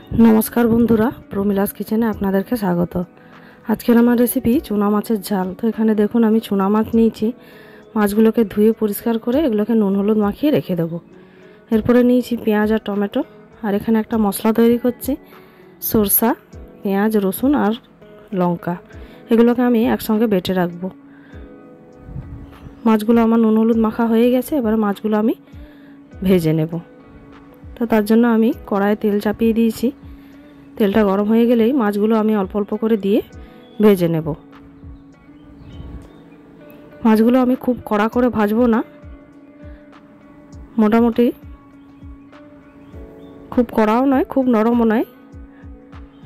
नमस्कार बंधुरा प्रमिलास किचेने आपनादेरके स्वागत। आजकेर आमार रेसिपि चुना माछेर झाल। तो एखाने देखुन आमी चुना माछ निয়েছি। माछगुलोके धुए परिष्कार करे एगुलोके नुन हलुद माखिए रेखे देब। एरपरे निয়েছি पेঁয়াজ और टमेटो और एखाने एकटा मशला तैरि करछि। सरसा पेঁয়াজ रसुन और लंका एगुलोके आमी एकसंगे बेटे राखबो। माछगुलो आमार नुन हलुद माखा हये गेछे। एबारे माछगुलो आमी भेजे नेब। तो तार जन्य आमी कड़ाइये तेल चापिए दिएछि। तेलटा गरम हये गेलेई माछगुलो आमी अल्प अल्प करे दिए भेजे नेब। माछगुलो आमी खूब कड़ा करे भाजबो ना, मोटामुटी खूब कड़ाओ नय खूब नरमो नय,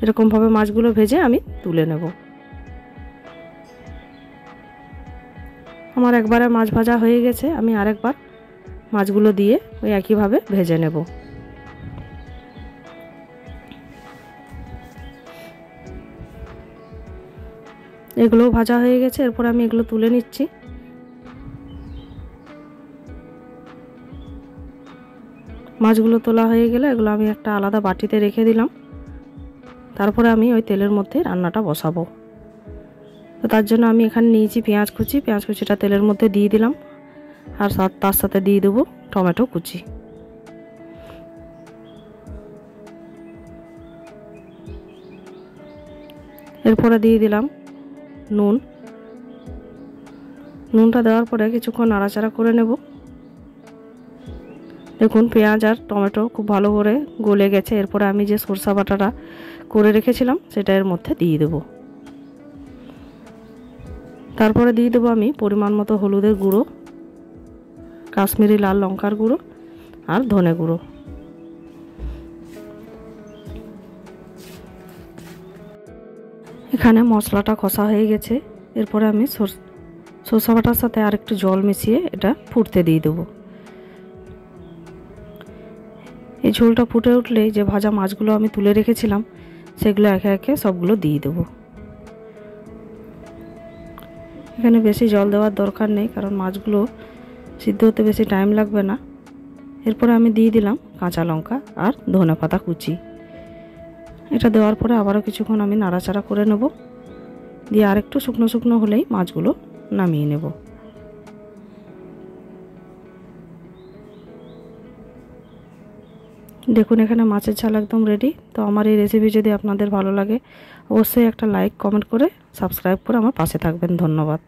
एरकम भावे माछगुलो भेजे आमी तुले नेब। आमार एकबारे माछ भाजा हये गेछे, आमी आरेकबार माछगुलो दिए ओई एकई भावे भेजे नेब। एगुलो भाजा हये गेछे, एरपर आमी एगुलो तुले निচ্ছি। माछगुलो तोला हये गेले एगुलो आमी एकटा आलादा बाटिते रेखे दिलाम। तारपरे आमी ओई तेलेर मধ্যে रान्नाटा बसाबो। तो तार जন্য आमी एखाने निয়েছি पेঁয়াজ कुचि। पेঁয়াজ कुचिटा तेलेर मধ্যে দিয়ে दिलाम और तार साथे দিয়ে देব टमेटो कुचि। एरपरे দিয়ে दिलाम নুন। নুনটা দেওয়ার পরে কিছুক্ষণ নাড়াচাড়া করে নেব। দেখুন পেঁয়াজ আর টমেটো খুব ভালো করে গলে গেছে। এরপরে আমি যে সরষা বাটাটা করে রেখেছিলাম সেটা এর মধ্যে দিয়ে দেব। তারপরে দিয়ে দেব আমি পরিমাণ মতো হলুদের গুঁড়ো, কাশ্মীরি লাল লঙ্কার গুঁড়ো আর ধনে গুঁড়ো। এখানে মশলাটা কষা হয়ে গেছে। এরপরে আমি সরষা বাটার সাথে আরেকটু জল মিশিয়ে এটা ফুটতে দিয়ে দেব। এই ঝোলটা ফুটে উঠলেই যে ভাজা মাছগুলো আমি তুলে রেখেছিলাম সেগুলো একে একে সবগুলো দিয়ে দেব। এখানে বেশি জল দেওয়ার দরকার নেই, কারণ মাছগুলো সিদ্ধ হতে বেশি টাইম লাগবে না। এরপরে আমি দিয়ে দিলাম কাঁচা লঙ্কা আর ধনেপাতা কুচি। এটা দেওয়ার পরে আবারও কিছুক্ষণ আমি নাড়াচাড়া করে নেব। দিয়ে আরেকটু শুকনো শুকনো হলেই মাছগুলো নামিয়ে নেব। দেখুন এখানে মাছের ঝাল একদম রেডি। তো আমার এই রেসিপি যদি আপনাদের ভালো লাগে অবশ্যই একটা লাইক কমেন্ট করে সাবস্ক্রাইব করে আমার পাশে থাকবেন। ধন্যবাদ।